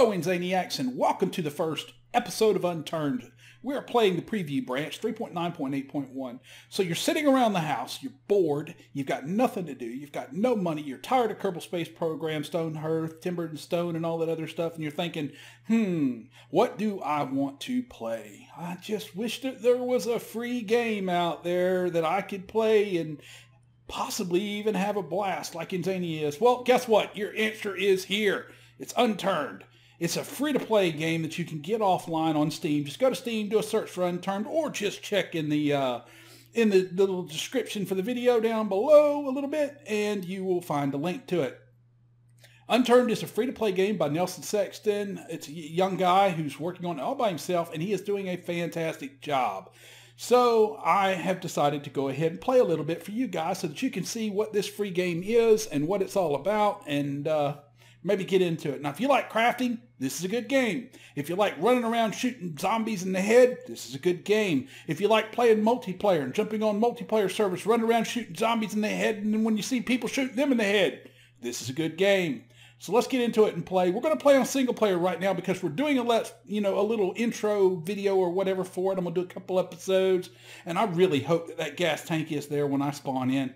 Hello, Inzainiacs, and welcome to the first episode of Unturned. We are playing the preview branch, 3.9.8.1. So you're sitting around the house, you're bored, you've got nothing to do, you've got no money, you're tired of Kerbal Space Program, Stone Hearth, Timbered and Stone, and all that other stuff, and you're thinking, what do I want to play? I just wish that there was a free game out there that I could play and possibly even have a blast like Inzainia is. Well, guess what? Your answer is here. It's Unturned. It's a free-to-play game that you can get offline on Steam. Just go to Steam, do a search for Unturned, or just check in the little description for the video down below a little bit, and you will find a link to it. Unturned is a free-to-play game by Nelson Sexton. It's a young guy who's working on it all by himself, and he is doing a fantastic job. So I have decided to go ahead and play a little bit for you guys so that you can see what this free game is and what it's all about, and maybe get into it. Now, if you like crafting, this is a good game. If you like running around shooting zombies in the head, this is a good game. If you like playing multiplayer and jumping on multiplayer servers, running around shooting zombies in the head, and then when you see people shooting them in the head, this is a good game. So let's get into it and play. We're going to play on single player right now because we're doing a little intro video or whatever for it. I'm going to do a couple episodes, and I really hope that that gas tank is there when I spawn in.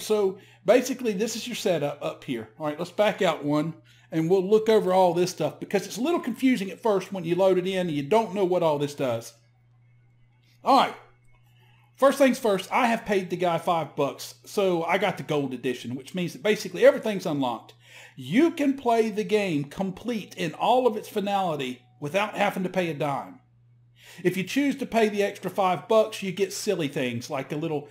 So basically this is your setup up here. All right, let's back out one and we'll look over all this stuff because it's a little confusing at first when you load it in and you don't know what all this does. All right. First things first, I have paid the guy $5, so I got the gold edition, which means that basically everything's unlocked. You can play the game complete in all of its finality without having to pay a dime. If you choose to pay the extra $5, you get silly things like a little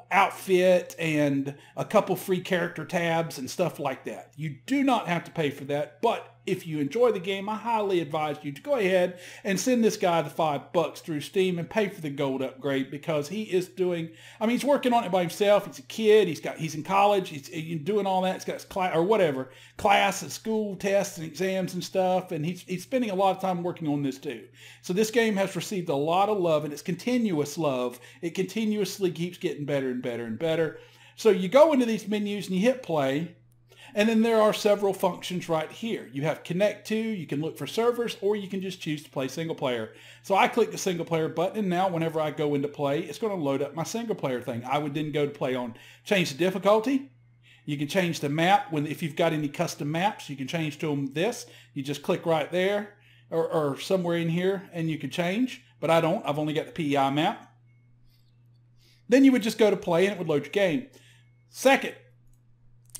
outfit and a couple free character tabs and stuff like that. You do not have to pay for that, but if you enjoy the game, I highly advise you to go ahead and send this guy the $5 through Steam and pay for the gold upgrade because he is doing, he's working on it by himself. He's a kid. He's in college. He's doing all that. He's got his class or whatever, class and school tests and exams and stuff. And he's spending a lot of time working on this too. So this game has received a lot of love, and it's continuous love. It continuously keeps getting better and better and better. So you go into these menus and you hit play. And then there are several functions right here. You have connect to, you can look for servers, or you can just choose to play single player. So I click the single player button, and now whenever I go into play, it's going to load up my single player thing. I would then go to play on change the difficulty. You can change the map. If you've got any custom maps, you can change to them this. You just click right there or somewhere in here and you can change, but I don't. I've only got the PEI map. Then you would just go to play and it would load your game. Second,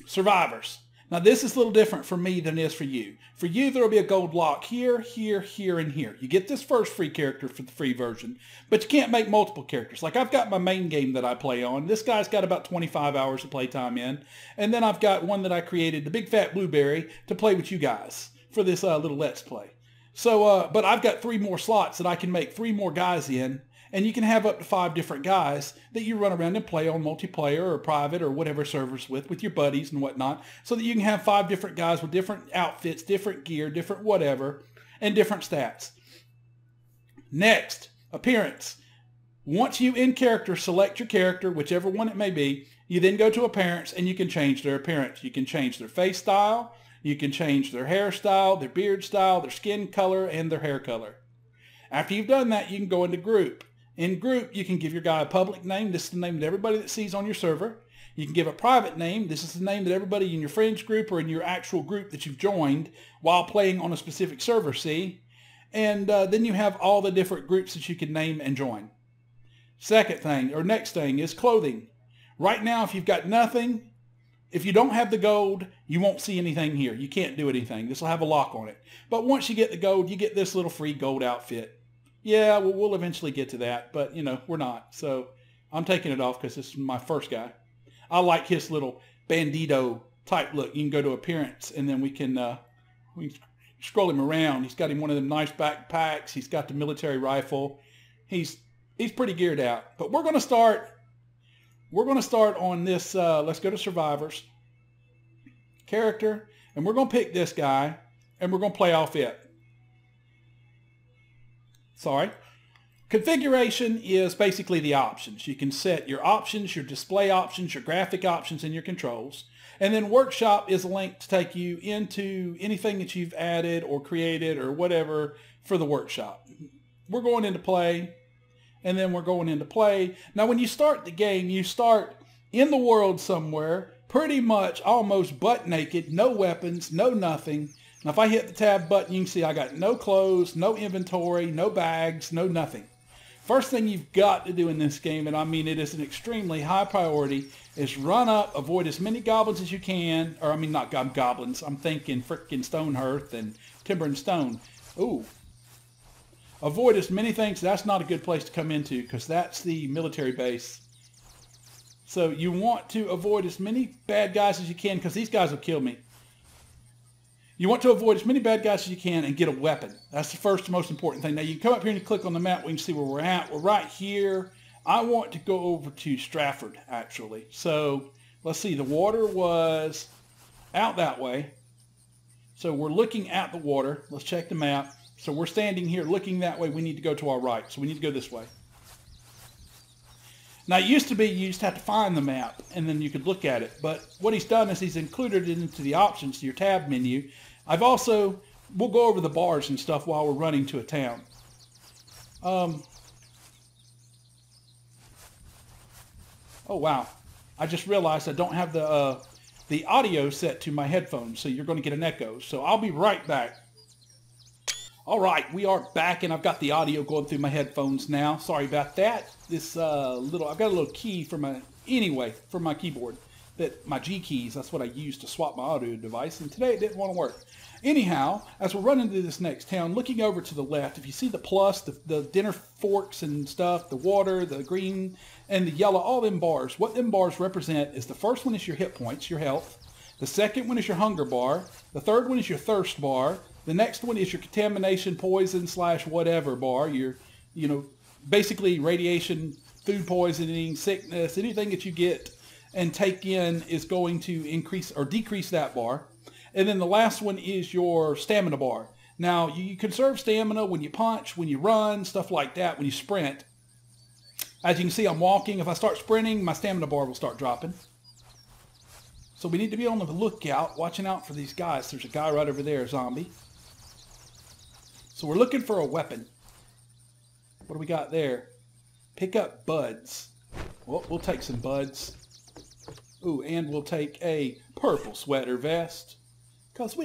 survivors. Now this is a little different for me than it is for you. For you, there will be a gold lock here, here, here, and here. You get this first free character for the free version, but you can't make multiple characters. Like I've got my main game that I play on. This guy's got about 25 hours of playtime in. And then I've got one that I created, the Big Fat Blueberry, to play with you guys for this little Let's Play. So, but I've got 3 more slots that I can make 3 more guys in. And you can have up to 5 different guys that you run around and play on multiplayer or private or whatever servers with your buddies and whatnot, so that you can have 5 different guys with different outfits, different gear, different whatever, and different stats. Next, appearance. Once you in character select your character, whichever one it may be, you then go to appearance and you can change their appearance. You can change their face style, you can change their hairstyle, their beard style, their skin color, and their hair color. After you've done that, you can go into group. In group, you can give your guy a public name. This is the name that everybody that sees on your server. You can give a private name. This is the name that everybody in your friends group or in your actual group that you've joined while playing on a specific server see. And then you have all the different groups that you can name and join. Next thing is clothing. Right now, if you've got nothing, if you don't have the gold, you won't see anything here. You can't do anything. This will have a lock on it. But once you get the gold, you get this little free gold outfit. Yeah, well, we'll eventually get to that, but, we're not. So I'm taking it off because this is my first guy. I like his little bandito type look. You can go to appearance, and then we can scroll him around. He's got him one of them nice backpacks. He's got the military rifle. He's pretty geared out. But we're going to start on this. Let's go to survivors. Character, and we're going to pick this guy, and we're going to play off it. Configuration is basically the options. You can set your options, your display options, your graphic options, and your controls. And then workshop is a link to take you into anything that you've added or created or whatever for the workshop. We're going into play, and then we're going into play. Now, when you start the game, you start in the world somewhere, pretty much almost butt naked, no weapons, no nothing. Now, if I hit the tab button, you can see I got no clothes, no inventory, no bags, no nothing. First thing you've got to do in this game, and I mean it is an extremely high priority, is run up, avoid as many goblins as you can, or I mean not goblins, I'm thinking frickin' stone hearth and timber and stone. Ooh. Avoid as many things. That's not a good place to come into because that's the military base. So you want to avoid as many bad guys as you can because these guys will kill me. You want to avoid as many bad guys as you can and get a weapon. That's the first most important thing. Now you can come up here and you click on the map. We can see where we're at. We're right here. I want to go over to Stratford, actually. So let's see. The water was out that way. So we're looking at the water. Let's check the map. So we're standing here looking that way. We need to go to our right. So we need to go this way. Now, it used to be you just have to find the map, and then you could look at it. But what he's done is he's included it into the options, your tab menu. We'll go over the bars and stuff while we're running to a town. Oh, wow. I just realized I don't have the audio set to my headphones, so you're going to get an echo. So I'll be right back. All right, we are back, and I've got the audio going through my headphones now. Sorry about that. I've got a little key for my keyboard, my G keys. That's what I use to swap my audio device, and today it didn't want to work. Anyhow, as we're running to this next town, looking over to the left, if you see the plus, the dinner forks and stuff, the water, the green, and the yellow, all them bars, what them bars represent is the first one is your hit points, your health. The second one is your hunger bar. The third one is your thirst bar. The next one is your contamination, poison / whatever bar. Your, basically radiation, food poisoning, sickness, anything that you get and take in is going to increase or decrease that bar. And then the last one is your stamina bar. Now, you conserve stamina when you punch, when you run, stuff like that, when you sprint. As you can see, I'm walking. If I start sprinting, my stamina bar will start dropping. So we need to be on the lookout, watching out for these guys. There's a guy right over there, a zombie. So we're looking for a weapon. What do we got there? Pick up buds. Well, we'll take some buds. Ooh, and we'll take a purple sweater vest. Because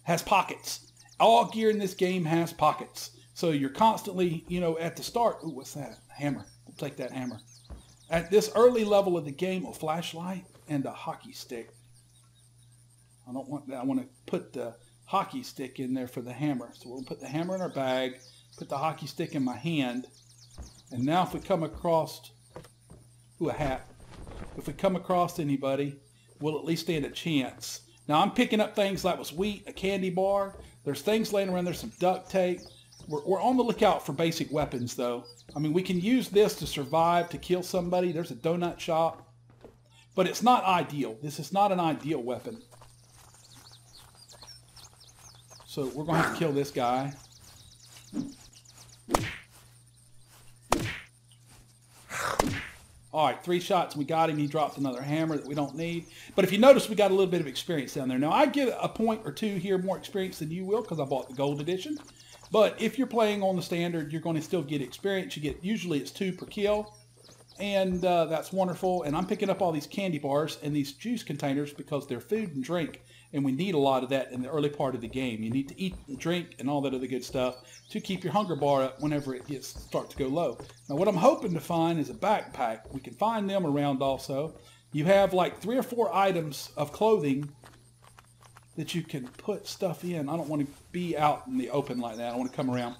has pockets. All gear in this game has pockets. So you're constantly, at the start. Ooh, what's that? Hammer. We'll take that hammer. At this early level of the game, a flashlight and a hockey stick. I don't want that. I want to put the hockey stick in there for the hammer. So we'll put the hammer in our bag, put the hockey stick in my hand. And now if we come across, a hat. If we come across anybody, we'll at least stand a chance. Now I'm picking up things like was wheat, a candy bar. There's things laying around. There's some duct tape. We're on the lookout for basic weapons though. I mean, we can use this to survive, to kill somebody. There's a donut shop. But it's not ideal. This is not an ideal weapon. So we're going to have to kill this guy. All right, 3 shots. We got him. He dropped another hammer that we don't need. But if you notice, we got a little bit of experience down there. Now, I get a point or two here more experience than you will because I bought the gold edition. But if you're playing on the standard, you're going to still get experience. Usually it's 2 per kill. And that's wonderful. And I'm picking up all these candy bars and these juice containers because they're food and drink. And we need a lot of that in the early part of the game. You need to eat and drink and all that other good stuff to keep your hunger bar up whenever it starts to go low. Now what I'm hoping to find is a backpack. We can find them around also. You have like 3 or 4 items of clothing that you can put stuff in. I don't want to be out in the open like that. I want to come around.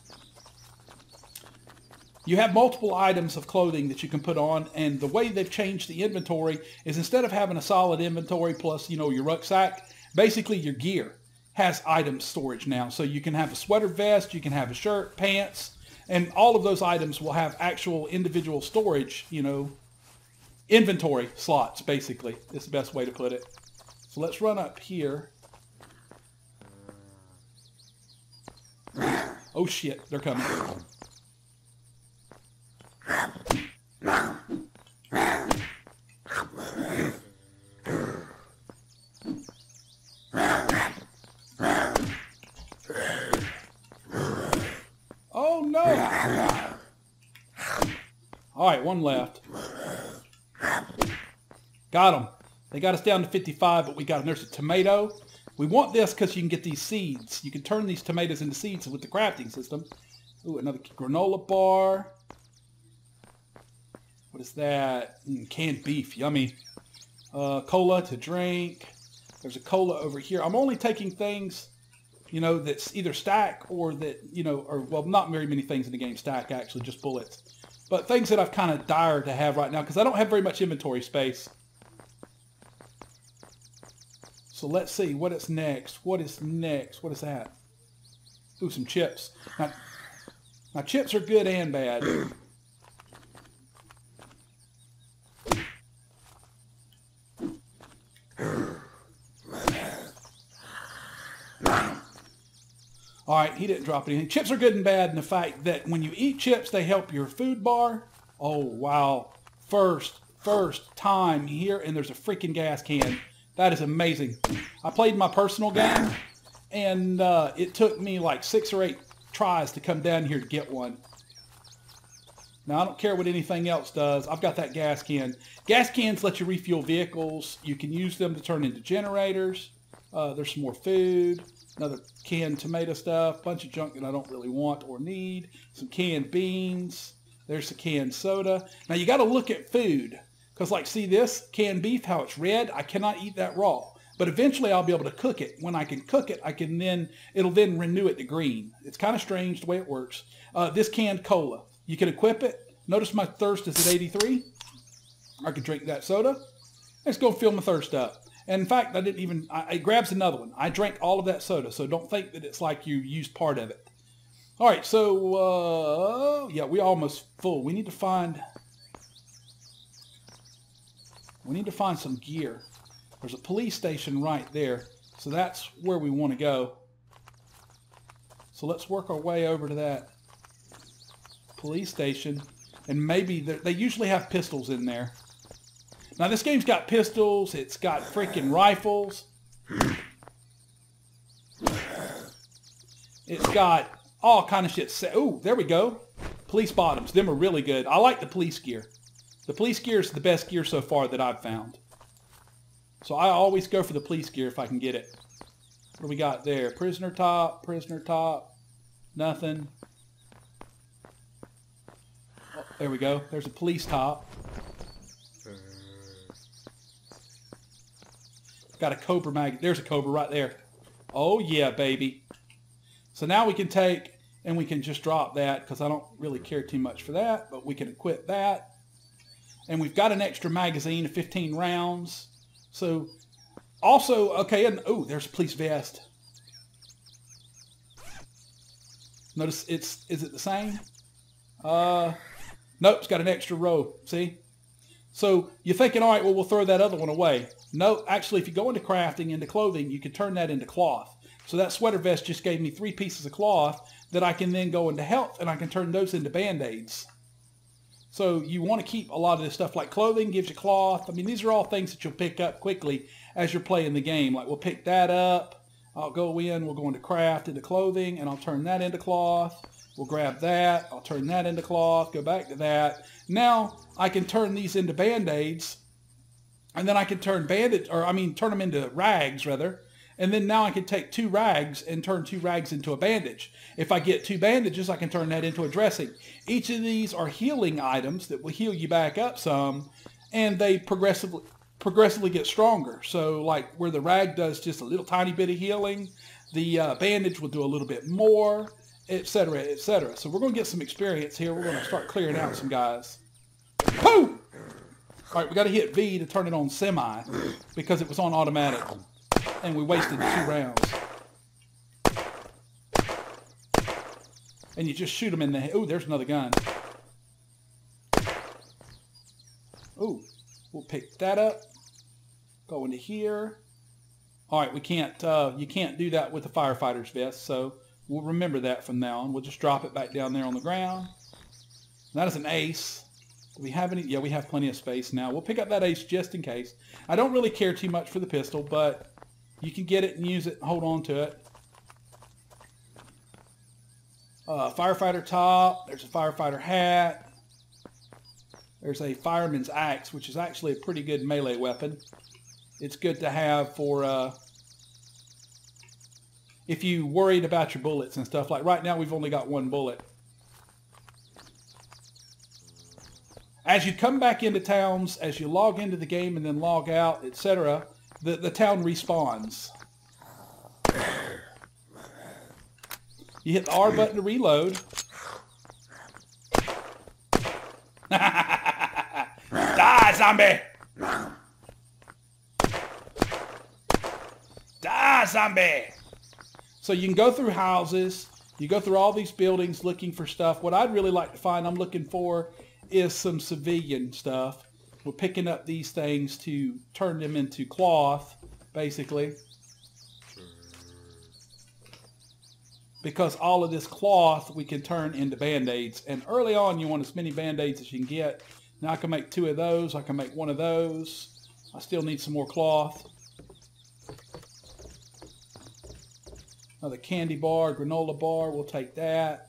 You have multiple items of clothing that you can put on, and the way they've changed the inventory is instead of having a solid inventory plus, your rucksack, basically your gear has item storage now. So you can have a sweater vest, you can have a shirt, pants, and all of those items will have actual individual storage, inventory slots, basically. It's the best way to put it. So let's run up here. Oh shit, they're coming. right, one left. Got them. They got us down to 55, but we got them. There's a tomato. We want this because you can get these seeds. You can turn these tomatoes into seeds with the crafting system. Ooh, another granola bar. What is that? Canned beef. Yummy. Cola to drink. There's a cola over here. I'm only taking things, you know, that's either stack or that, you know, or, well, not very many things in the game stack, actually, just bullets. But things that I've kind of dire to have right now because I don't have very much inventory space. So let's see what is next. What is next? What is that? Ooh, some chips. Now chips are good and bad. All right, he didn't drop anything. Chips are good and bad in the fact that when you eat chips, they help your food bar. Oh, wow. First time here, and there's a freaking gas can. That is amazing. I played my personal game, and it took me like 6 or 8 tries to come down here to get one. Now, I don't care what anything else does. I've got that gas can. Gas cans let you refuel vehicles. You can use them to turn into generators. There's some more food. Another canned tomato stuff. Bunch of junk that I don't really want or need. Some canned beans. There's a canned soda. Now, you got to look at food. Because, like, see this canned beef, how it's red? I cannot eat that raw. But eventually, I'll be able to cook it. When I can cook it, it'll then renew it to green. It's kind of strange the way it works. This canned cola. You can equip it. Notice my thirst is at 83. I can drink that soda. Let's go fill my thirst up. And in fact, it grabs another one. I drank all of that soda, so don't think that it's like you used part of it. All right, so, yeah, we're almost full. We need to find some gear. There's a police station right there, so that's where we want to go. So let's work our way over to that police station, and maybe they usually have pistols in there. Now, this game's got pistols. It's got freaking rifles. It's got all kind of shit. Oh, there we go. Police bottoms. Them are really good. I like the police gear. The police gear is the best gear so far that I've found. So I always go for the police gear if I can get it. What do we got there? Prisoner top. Nothing. Oh, there we go. There's a police top. Got a Cobra mag. There's a Cobra right there. Oh, yeah, baby. So now we can take and we can just drop that because I don't really care too much for that, but we can equip that. And we've got an extra magazine of 15 rounds. So also, okay, and oh, there's a police vest. Notice is it the same? Nope, it's got an extra row. See? So you're thinking, all right, well, we'll throw that other one away. No, actually, if you go into crafting, into clothing, you can turn that into cloth. So that sweater vest just gave me 3 pieces of cloth that I can then go into health, and I can turn those into Band-Aids. So you want to keep a lot of this stuff, like clothing gives you cloth. I mean, these are all things that you'll pick up quickly as you're playing the game. Like, we'll pick that up. I'll go in. We'll go into craft, into clothing, and I'll turn that into cloth. We'll grab that. I'll turn that into cloth. Go back to that. Now I can turn these into Band-Aids, and then I can turn turn them into rags, rather. And then now I can take 2 rags and turn 2 rags into a bandage. If I get 2 bandages, I can turn that into a dressing. Each of these are healing items that will heal you back up some, and they progressively get stronger. So like where the rag does just a little tiny bit of healing, the bandage will do a little bit more, etc., etc. So we're going to get some experience here. We're going to start clearing out some guys. Boom! All right, we got to hit V to turn it on semi because it was on automatic. And we wasted 2 rounds. And you just shoot them in the head. Ooh, there's another gun. Ooh, we'll pick that up. Go into here. All right, we can't. You can't do that with the firefighter's vest, so we'll remember that from now on. We'll just drop it back down there on the ground. And that is an ace. Do we have any? Yeah, we have plenty of space now. We'll pick up that ace just in case. I don't really care too much for the pistol, but you can get it and use it and hold on to it. Firefighter top. There's a firefighter hat. There's a fireman's axe, which is actually a pretty good melee weapon. It's good to have for if you worried about your bullets and stuff. Like right now, we've only got one bullet. As you come back into towns, as you log into the game and then log out, etc., the town respawns. You hit the R button to reload. Die, zombie! Die, zombie! So you can go through houses. You go through all these buildings looking for stuff. What I'd really like to find, I'm looking for, is some civilian stuff. We're picking up these things to turn them into cloth, basically. Because all of this cloth we can turn into band-aids. And early on you want as many band-aids as you can get. Now I can make 2 of those. I can make 1 of those. I still need some more cloth. Another candy bar, granola bar. We'll take that.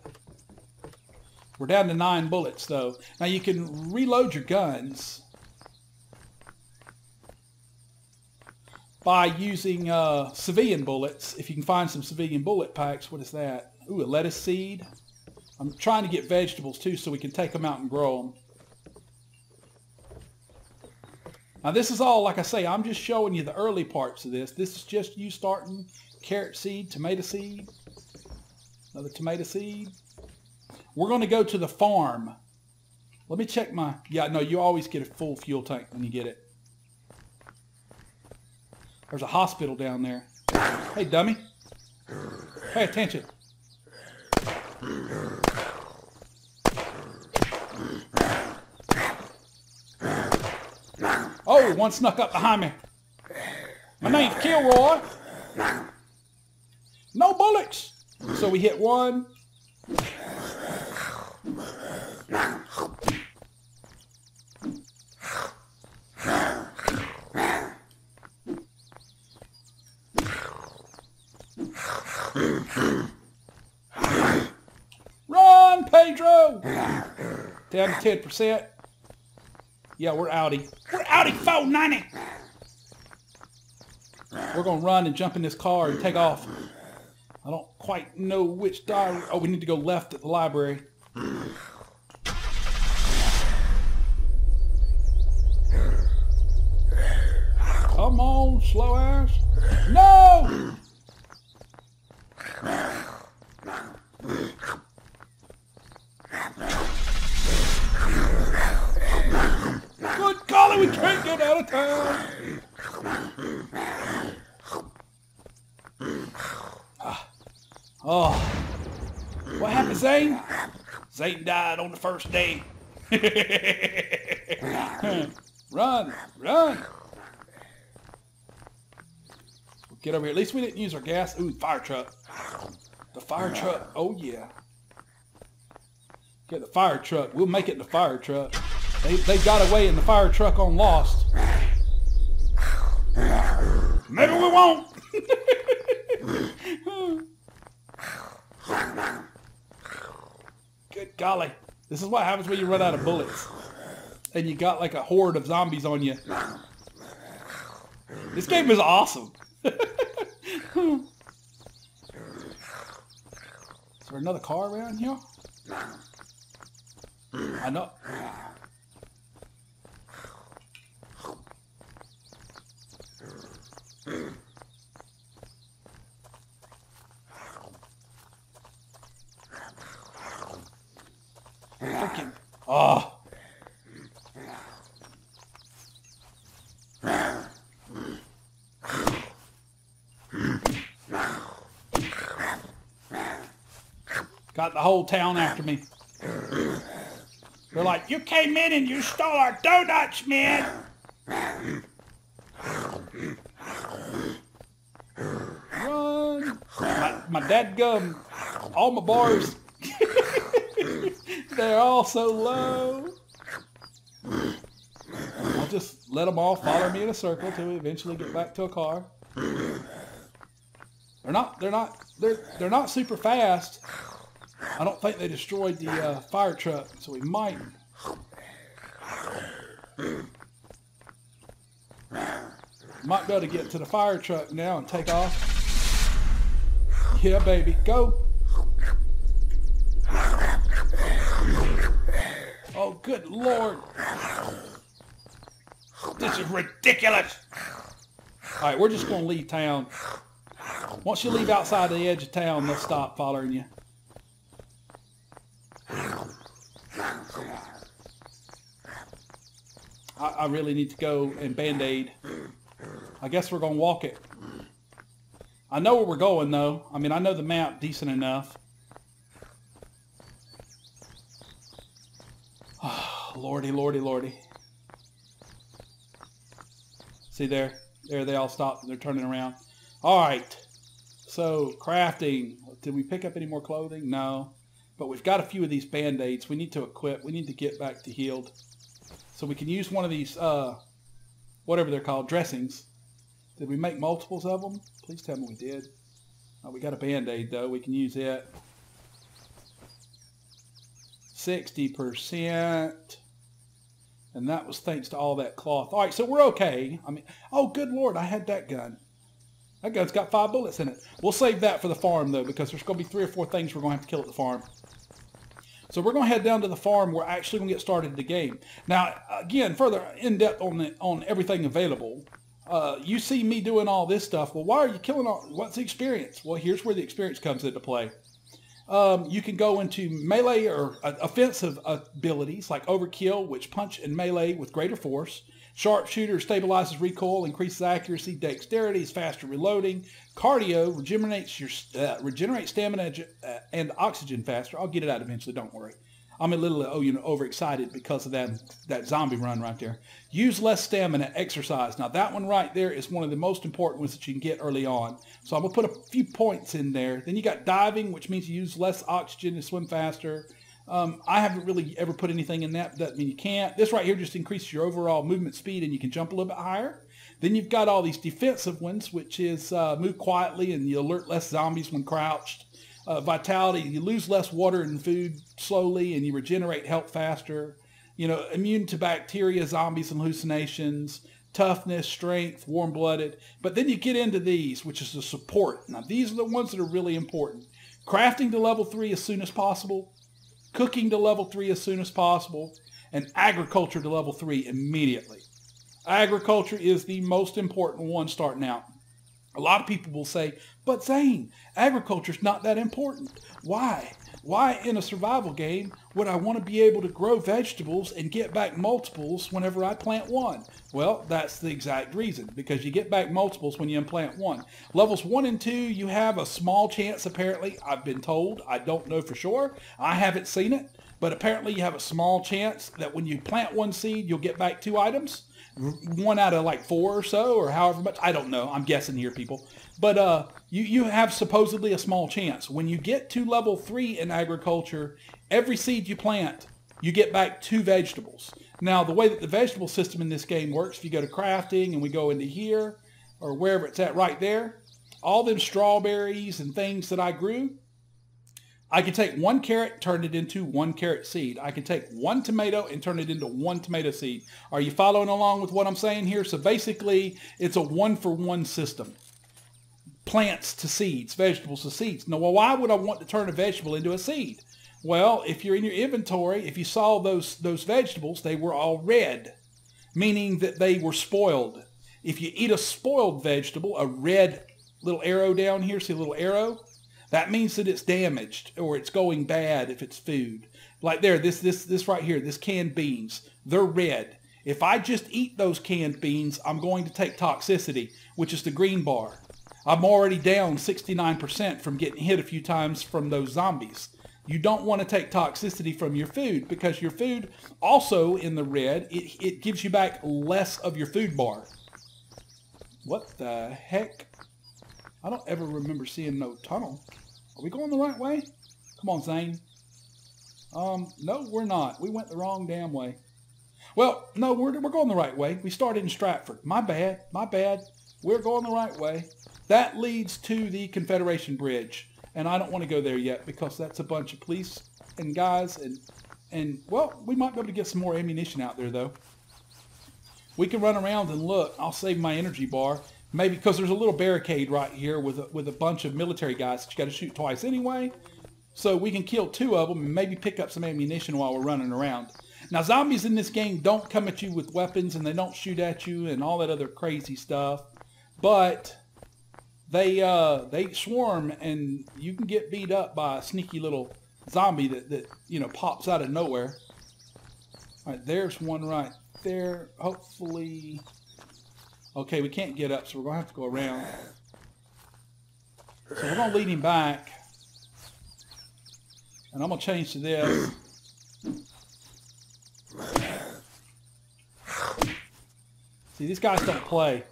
We're down to 9 bullets though. Now you can reload your guns by using civilian bullets. If you can find some civilian bullet packs. What is that? Ooh, a lettuce seed. I'm trying to get vegetables too so we can take them out and grow them. Now this is all, like I say, I'm just showing you the early parts of this. This is just you starting. Carrot seed, tomato seed. Another tomato seed. We're going to go to the farm. Let me check my... Yeah, no, you always get a full fuel tank when you get it. There's a hospital down there. Hey, dummy. Pay attention. Oh, one snuck up behind me. My name's Kilroy. No bullets. So we hit 1. Run, Pedro! Down to 10%. Yeah, we're outie. We're outie 490. We're going to run and jump in this car and take off. I don't quite know which direction. Oh, we need to go left at the library. Come on, slow ass. No! Good golly, we can't get out of town. Oh, what happened, Zane? Zane died on the first day. Run, run. Get over here. At least we didn't use our gas. Ooh, fire truck. The fire truck. Oh, yeah. Get the fire truck. We'll make it in the fire truck. They got away in the fire truck on Lost. Maybe we won't. Good golly. This is what happens when you run out of bullets. And you got like a horde of zombies on you. This game is awesome. Is there another car around here? I know. Freaking. Oh. Got the whole town after me. They're like, you came in and you stole our donuts, man. Run. My dadgum, all my bars, they're all so low. I'll just let them all follow me in a circle till we eventually get back to a car. They're not super fast. I don't think they destroyed the fire truck, so we might. Might be able to get to the fire truck now and take off. Yeah, baby, go. Oh, good Lord. This is ridiculous. All right, we're just going to leave town. Once you leave outside the edge of town, they'll stop following you. I really need to go and Band-Aid. I guess we're going to walk it. I know where we're going, though. I mean, I know the map decent enough. Oh, Lordy, Lordy, Lordy. See there? There they all stopped and they're turning around. All right. So, crafting. Did we pick up any more clothing? No. But we've got a few of these Band-Aids. We need to equip. We need to get back to healed. So we can use one of these, whatever they're called, dressings. Did we make multiples of them? Please tell me we did. Oh, we got a Band-Aid, though. We can use it. 60%. And that was thanks to all that cloth. All right, so we're okay. I mean, oh, good Lord, I had that gun. That gun's got 5 bullets in it. We'll save that for the farm, though, because there's going to be 3 or 4 things we're going to have to kill at the farm. So we're going to head down to the farm. We're actually going to get started in the game. Now, again, further in-depth on everything available. You see me doing all this stuff. Well, why are you killing all? What's the experience? Well, here's where the experience comes into play. You can go into melee or offensive abilities like Overkill, which punch and melee with greater force. Sharpshooter stabilizes recoil, increases accuracy. Dexterity is faster reloading. Cardio regenerates stamina and oxygen faster. I'll get it out eventually, don't worry. I'm a little overexcited because of that zombie run right there. Use less stamina, exercise. Now that one right there is one of the most important ones that you can get early on. So I'm going to put a few points in there. Then you got diving, which means you use less oxygen to swim faster. I haven't really ever put anything in that. Doesn't mean you can't. This right here just increases your overall movement speed and you can jump a little bit higher. Then you've got all these defensive ones, which is move quietly and you alert less zombies when crouched. Vitality, you lose less water and food slowly and you regenerate health faster. Immune to bacteria, zombies, and hallucinations. Toughness, strength, warm-blooded. But then you get into these, which is the support. Now these are the ones that are really important. Crafting to level 3 as soon as possible. Cooking to level 3 as soon as possible, and agriculture to level 3 immediately. Agriculture is the most important one starting out. A lot of people will say, but Zane, agriculture's not that important. Why? Why in a survival game would I want to be able to grow vegetables and get back multiples whenever I plant one? Well, that's the exact reason, because you get back multiples when you implant one. Levels 1 and 2, you have a small chance, apparently. I've been told. I don't know for sure. I haven't seen it. But apparently you have a small chance that when you plant one seed, you'll get back 2 items. 1 out of like 4 or so, or however much. I don't know. I'm guessing here, people. But you have supposedly a small chance. When you get to level 3 in agriculture, every seed you plant, you get back 2 vegetables. Now, the way that the vegetable system in this game works, if you go to crafting and we go into here, or wherever it's at right there, all them strawberries and things that I grew, I can take 1 carrot, turn it into 1 carrot seed. I can take 1 tomato and turn it into 1 tomato seed. Are you following along with what I'm saying here? So basically, it's a 1-for-1 system. Plants to seeds, vegetables to seeds. Now, well, why would I want to turn a vegetable into a seed? Well, if you're in your inventory, if you saw those vegetables, they were all red, meaning that they were spoiled. If you eat a spoiled vegetable, a red little arrow down here, see a little arrow? That means that it's damaged or it's going bad if it's food. Like there, this right here, this canned beans, they're red. If I just eat those canned beans, I'm going to take toxicity, which is the green bar. I'm already down 69% from getting hit a few times from those zombies. You don't want to take toxicity from your food because your food also in the red, it gives you back less of your food bar. What the heck? I don't ever remember seeing no tunnel. Are we going the right way? Come on, Zane. No, we're not. We went the wrong damn way. Well, no, we're going the right way. We started in Stratford. My bad. My bad. We're going the right way. That leads to the Confederation Bridge. And I don't want to go there yet because that's a bunch of police and guys. And well, we might be able to get some more ammunition out there, though. We can run around and look. I'll save my energy bar. Maybe because there's a little barricade right here with a bunch of military guys that you got to shoot twice anyway. So we can kill 2 of them and maybe pick up some ammunition while we're running around. Now, zombies in this game don't come at you with weapons and they don't shoot at you and all that other crazy stuff. But they swarm and you can get beat up by a sneaky little zombie that you know, pops out of nowhere. All right, there's one right there. Hopefully... Okay, we can't get up, so we're going to have to go around. So we're going to lead him back. And I'm going to change to this. See, these guys don't play.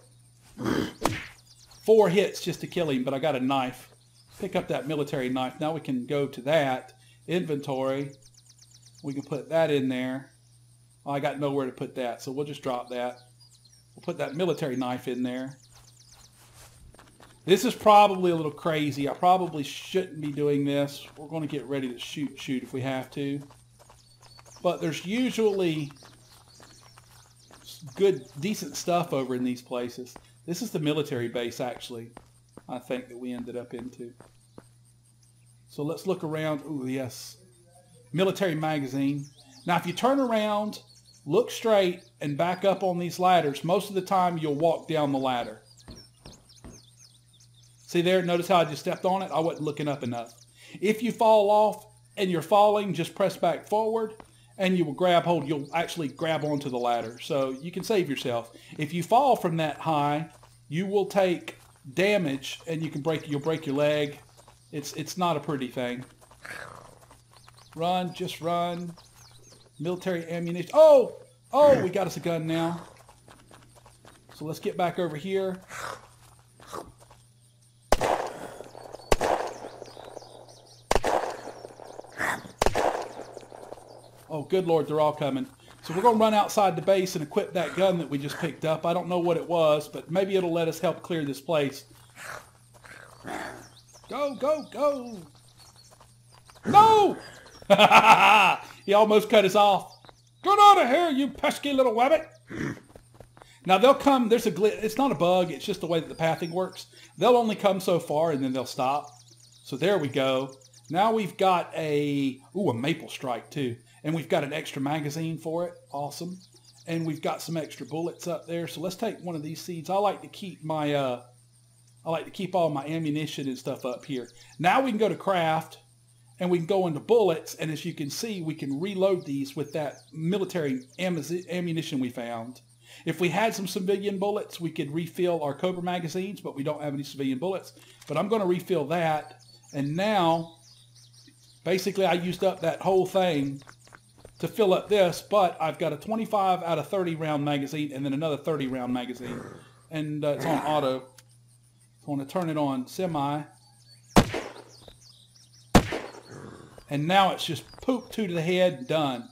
4 hits just to kill him, but I got a knife. Pick up that military knife. Now we can go to that. Inventory. We can put that in there. Oh, I got nowhere to put that, so we'll just drop that. We'll put that military knife in there. This is probably a little crazy. I probably shouldn't be doing this. We're going to get ready to shoot if we have to. But there's usually good, decent stuff over in these places. This is the military base, actually, I think, that we ended up into. So let's look around. Ooh, yes. Military magazine. Now, if you turn around, look straight, and back up on these ladders, most of the time you'll walk down the ladder. See there? Notice how I just stepped on it? I wasn't looking up enough. If you fall off and you're falling, just press back forward and you will grab hold. You'll actually grab onto the ladder. So you can save yourself. If you fall from that high, you will take damage and you'll break your leg. It's not a pretty thing. Run, just run. Military ammunition. Oh, we got us a gun now. So let's get back over here. Oh, good Lord, they're all coming. So we're going to run outside the base and equip that gun that we just picked up. I don't know what it was, but maybe it'll let us help clear this place. Go, go, go. No! He almost cut us off. Get out of here, you pesky little wabbit. Now they'll come, there's a glitch. It's not a bug, it's just the way that the pathing works. They'll only come so far and then they'll stop. So there we go. Now we've got a maple strike too. And we've got an extra magazine for it. Awesome. And we've got some extra bullets up there. So let's take one of these seeds. I like to keep all my ammunition and stuff up here. Now we can go to craft and we can go into bullets. And as you can see, we can reload these with that military ammunition we found. If we had some civilian bullets, we could refill our Cobra magazines, but we don't have any civilian bullets. But I'm going to refill that. And now, basically, I used up that whole thing to fill up this, but I've got a 25 out of 30 round magazine and then another 30 round magazine. And it's on auto. So I want to turn it on semi. And now it's just poop 2 to the head, done.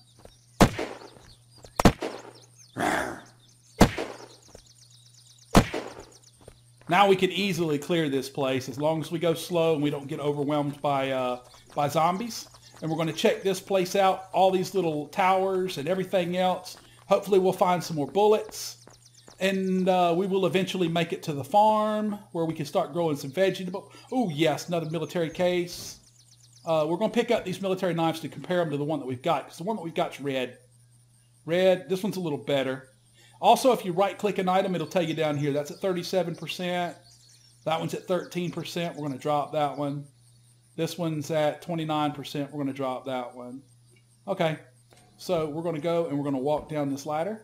Now we can easily clear this place as long as we go slow and we don't get overwhelmed by zombies. And we're going to check this place out, all these little towers and everything else. Hopefully we'll find some more bullets. And we will eventually make it to the farm where we can start growing some vegetables. Oh, yes, another military case. We're going to pick up these military knives to compare them to the one that we've got. Because the one that we've got is red. Red. This one's a little better. Also, if you right-click an item, it'll tell you down here. That's at 37%. That one's at 13%. We're going to drop that one. This one's at 29%. We're going to drop that one. Okay. So we're going to go and we're going to walk down this ladder.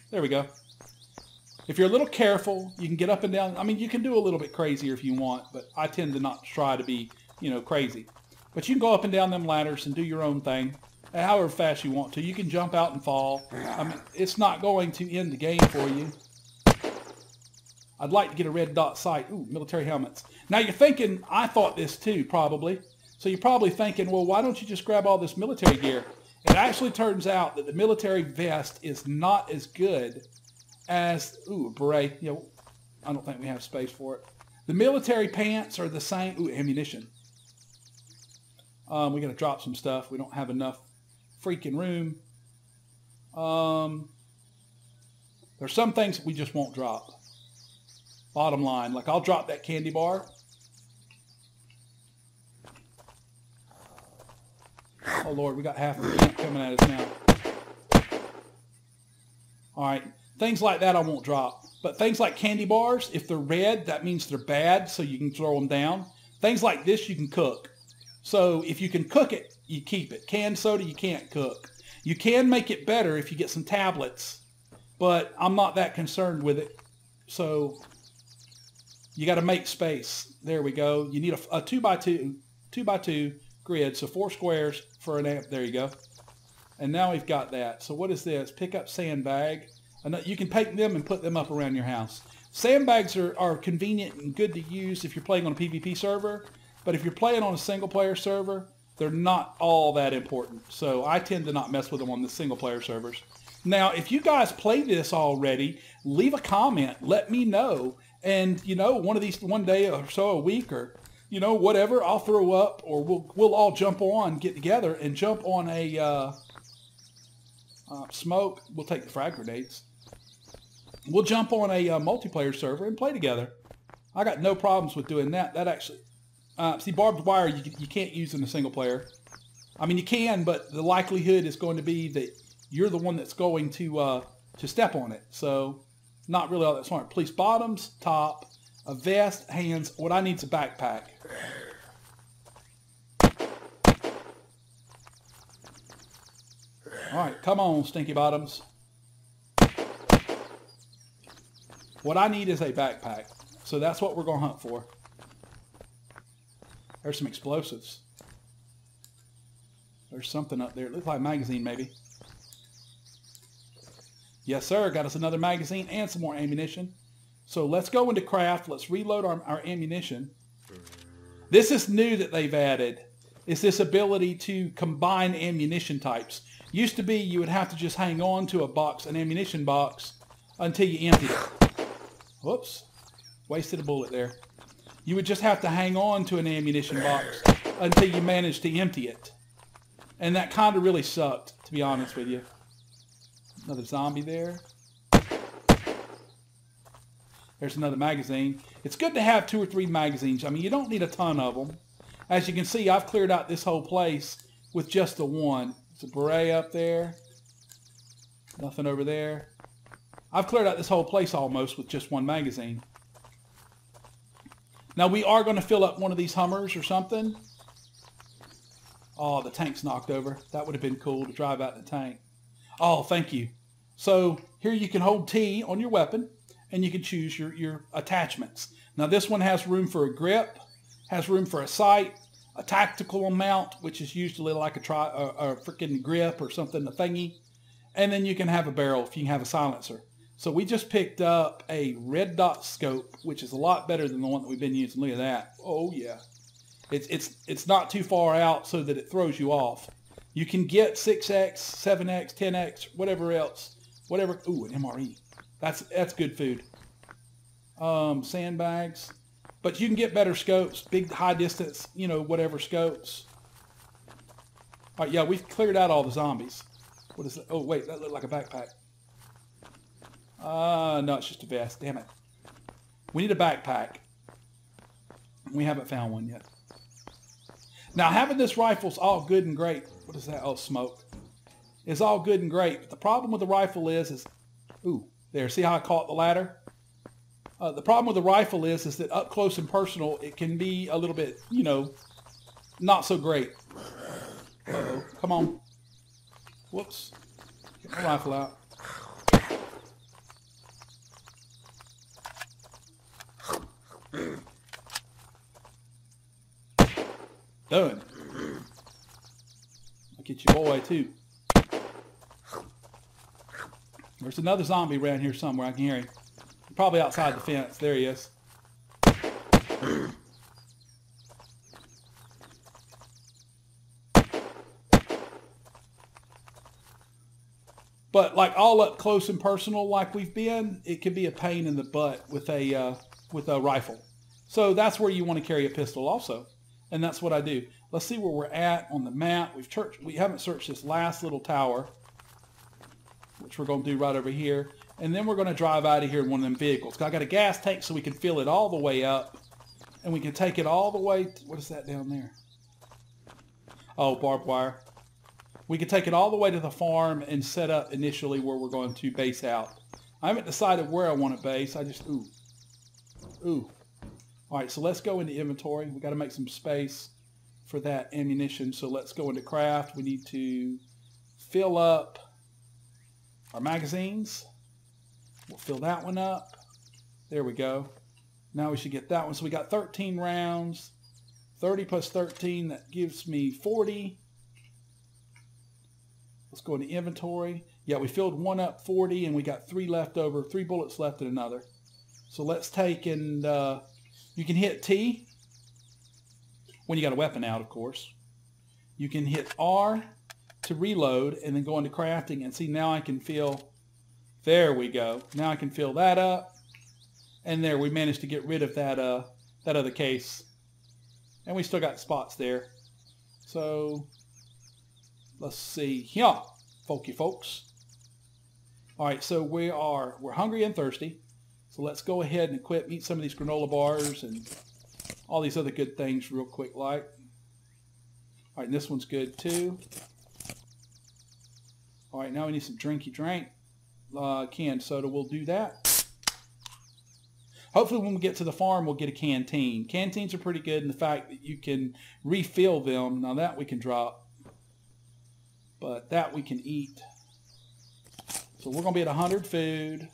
There we go. If you're a little careful, you can get up and down. I mean, you can do a little bit crazier if you want, but I tend to not try to be, crazy. But you can go up and down them ladders and do your own thing, however fast you want to. You can jump out and fall. I mean, it's not going to end the game for you. I'd like to get a red dot sight. Ooh, military helmets. Now you're thinking, I thought this too, probably. So you're probably thinking, well, why don't you just grab all this military gear? It actually turns out that the military vest is not as good as, a beret. I don't think we have space for it. The military pants are the same. Ooh, ammunition. We got to drop some stuff. We don't have enough freaking room. There's some things we just won't drop. Bottom line, like I'll drop that candy bar. Oh Lord, we got half the camp coming at us now. All right, things like that I won't drop. But things like candy bars, if they're red, that means they're bad, so you can throw them down. Things like this you can cook. So if you can cook it, you keep it. Canned soda you can't cook. You can make it better if you get some tablets, but I'm not that concerned with it. So you got to make space. There we go. You need a 2x2 grid, so 4 squares for an amp. There you go. And now we've got that. So what is this? Pick up sandbag. You can take them and put them up around your house. Sandbags are convenient and good to use if you're playing on a PvP server, but if you're playing on a single player server, they're not all that important. So I tend to not mess with them on the single player servers. Now, if you guys play this already, leave a comment. Let me know. And, you know, one day or so a week or, you know, whatever, I'll throw up, or we'll all get together and jump on a smoke. We'll take the frag grenades. We'll jump on a multiplayer server and play together. I got no problems with doing that. That actually, see, barbed wire you can't use in a single player. I mean, you can, but the likelihood is going to be that you're the one that's going to step on it. So, not really all that smart. Police bottoms, top, a vest, hands. What I need is a backpack. All right, come on, stinky bottoms. What I need is a backpack. So that's what we're going to hunt for. There's some explosives. There's something up there. It looks like a magazine, maybe. Yes, sir. Got us another magazine and some more ammunition. So let's go into craft. Let's reload our ammunition. This is new that they've added. It's this ability to combine ammunition types. Used to be you would have to just hang on to an ammunition box, until you emptied it. Whoops. Wasted a bullet there. You would just have to hang on to an ammunition box until you managed to empty it. And that kind of really sucked, to be honest with you. Another zombie there. There's another magazine. It's good to have 2 or 3 magazines. I mean, you don't need a ton of them. As you can see, I've cleared out this whole place with just the one. There's a beret up there. Nothing over there. I've cleared out this whole place almost with just one magazine. Now we are going to fill up one of these Hummers or something. Oh, the tank's knocked over. That would have been cool to drive out the tank. Oh, thank you. So here you can hold T on your weapon and you can choose your attachments. Now this one has room for a grip, has room for a sight, a tactical mount, which is usually like a freaking grip or something, a thingy. And then you can have a barrel if you can have a silencer. So we just picked up a red dot scope, which is a lot better than the one that we've been using. Look at that. Oh yeah. It's not too far out so that it throws you off. You can get 6x, 7x, 10x, whatever else. Whatever. Ooh, an MRE. That's good food. Sandbags. But you can get better scopes, big high distance, you know, whatever scopes. All right, yeah, we've cleared out all the zombies. What is that? Oh, wait, that looked like a backpack. No, it's just a vest. Damn it. We need a backpack. We haven't found one yet. Now, having this rifle's all good and great. What is that? Oh, smoke. It's all good and great. But the problem with the rifle is ooh, there. See how I caught the ladder? The problem with the rifle is that up close and personal, it can be a little bit, you know, not so great. Uh-oh. Come on. Whoops. Get my rifle out. Done. I'll get your boy too. There's another zombie around here somewhere. I can hear him. Probably outside the fence. There he is. But like all up close and personal like we've been, it can be a pain in the butt with a rifle. So that's where you want to carry a pistol also. And that's what I do. Let's see where we're at on the map. We haven't searched this last little tower, which we're going to do right over here. And then we're going to drive out of here in one of them vehicles. I got a gas tank so we can fill it all the way up. And we can take it all the way... What is that down there? Oh, barbed wire. We can take it all the way to the farm and set up initially where we're going to base out. I haven't decided where I want to base. I just... Ooh. All right, so let's go into inventory. We got to make some space for that ammunition. So let's go into craft. We need to fill up our magazines. We'll fill that one up. There we go. Now we should get that one. So we got 13 rounds. 30 plus 13, that gives me 40. Let's go into inventory. Yeah, we filled one up 40 and we got 3 left over, 3 bullets left in another. So let's take and you can hit T when you got a weapon out, of course. You can hit R to reload and then go into crafting and see now I can fill. There we go. Now I can fill that up. And there, we managed to get rid of that that other case. And we still got spots there. So let's see here, folks. All right, so we're hungry and thirsty. So let's go ahead and eat some of these granola bars and all these other good things real quick like. All right, and this one's good too. All right, now we need some drinky drink. Canned soda, we'll do that. Hopefully when we get to the farm, we'll get a canteen. Canteens are pretty good in the fact that you can refill them. Now that we can drop, but that we can eat. So we're going to be at 100 food.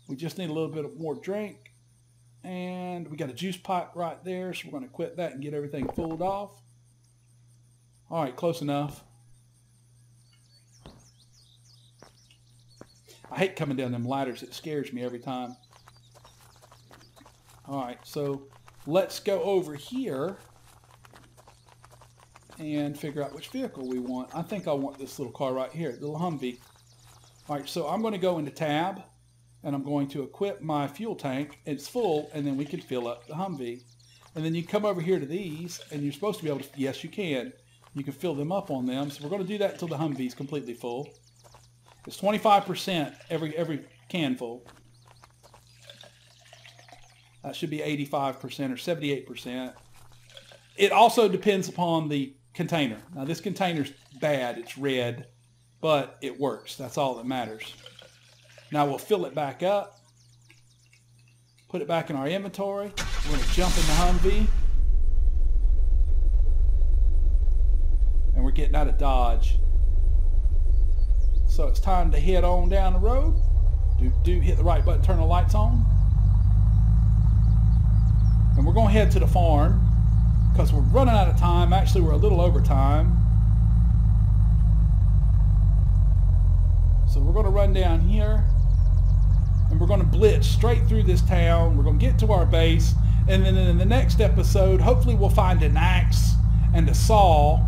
We just need a little bit more drink. And we got a juice pot right there, so we're going to quit that and get everything pulled off. All right, close enough. I hate coming down them ladders. It scares me every time. All right, so let's go over here and figure out which vehicle we want. I think I want this little car right here, the little Humvee. All right, so I'm going to go into tab, and I'm going to equip my fuel tank. It's full, and then we can fill up the Humvee. And then you come over here to these, and you're supposed to be able to, yes, you can. You can fill them up on them. So we're going to do that until the Humvee's completely full. It's 25% every can full. That should be 85% or 78%. It also depends upon the container. Now this container's bad, it's red, but it works. That's all that matters. Now we'll fill it back up, put it back in our inventory. We're going to jump in the Humvee. And we're getting out of Dodge. So it's time to head on down the road. Hit the right button, turn the lights on. And we're going to head to the farm because we're running out of time. Actually, we're a little over time. So we're going to run down here and we're going to blitz straight through this town. We're going to get to our base, and then in the next episode, hopefully we'll find an axe and a saw.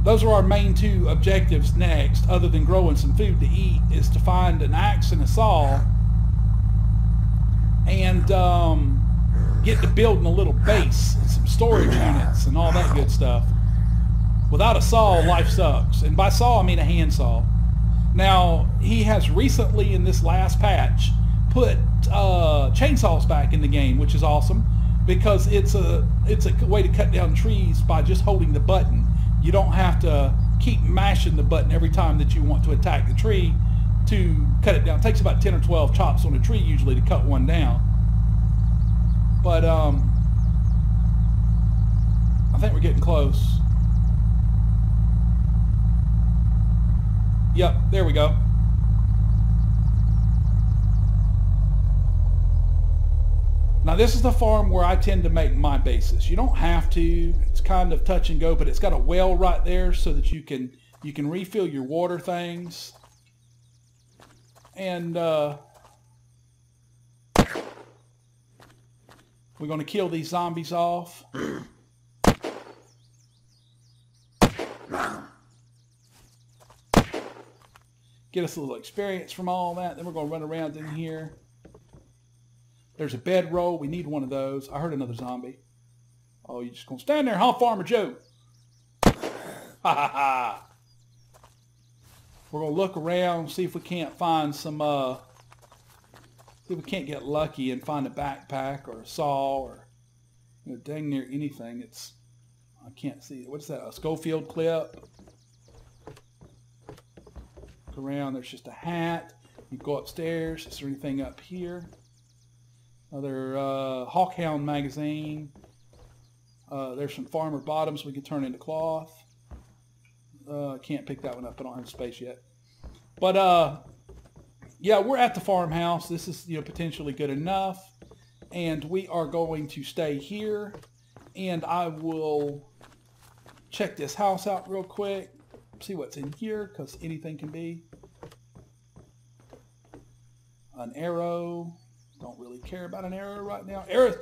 Those are our main 2 objectives next, other than growing some food to eat, is to find an axe and a saw and get to building a little base and some storage units and all that good stuff. Without a saw, life sucks. And by saw, I mean a handsaw. Now, he has recently, in this last patch, put chainsaws back in the game, which is awesome, because it's a way to cut down trees by just holding the button. You don't have to keep mashing the button every time that you want to attack the tree to cut it down. It takes about 10 or 12 chops on a tree usually to cut one down. But I think we're getting close. Yep, there we go. Now this is the farm where I tend to make my bases. You don't have to. It's kind of touch and go, but it's got a well right there so that you can refill your water things. And we're going to kill these zombies off. Get us a little experience from all that. Then we're going to run around in here. There's a bedroll. We need one of those. I heard another zombie. Oh, you just going to stand there, huh, Farmer Joe? Ha ha ha. We're going to look around, see if we can't find some, see if we can't get lucky and find a backpack or a saw or, you know, dang near anything. It's, I can't see. What's that? A Schofield clip? Look around. There's just a hat. You go upstairs. Is there anything up here? Another Hawkhound magazine. There's some Farmer Bottoms we can turn into cloth. Can't pick that one up. I don't have space yet. But yeah, we're at the farmhouse. This is, you know, potentially good enough, and we are going to stay here. And I will check this house out real quick, see what's in here, because anything can be. An arrow. Don't really care about an arrow right now. Arrow.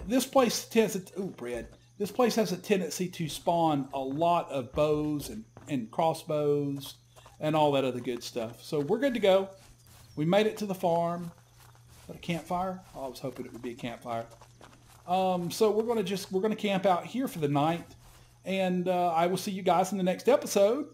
This place tends to, ooh, bread. This place has a tendency to spawn a lot of bows and crossbows and all that other good stuff. So we're good to go. We made it to the farm. Is that a campfire? Oh, I was hoping it would be a campfire. So we're gonna camp out here for the night, and I will see you guys in the next episode,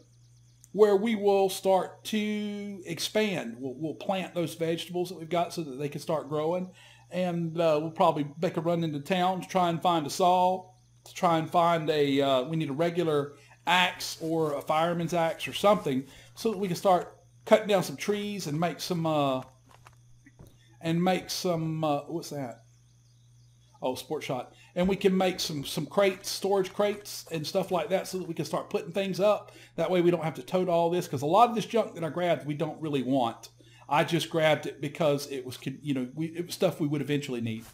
where we will start to expand. We'll plant those vegetables that we've got so that they can start growing, and we'll probably make a run into town to try and find a saw, to try and find a, we need a regular axe or a fireman's axe or something, so that we can start cutting down some trees and make some, what's that? Oh, sport shot. And we can make some crates, storage crates and stuff like that, so that we can start putting things up. That way we don't have to tote all this, because a lot of this junk that I grabbed we don't really want. I just grabbed it because it was, you know, it was stuff we would eventually need.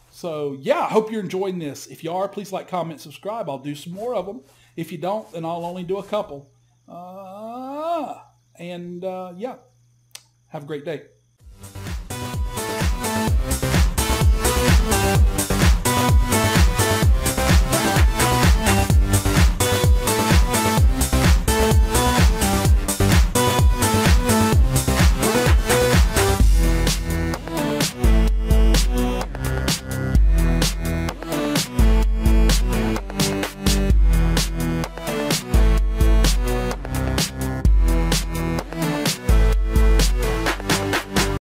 So yeah, I hope you're enjoying this. If you are, please like, comment, subscribe. I'll do some more of them. If you don't, then I'll only do a couple. Yeah, have a great day.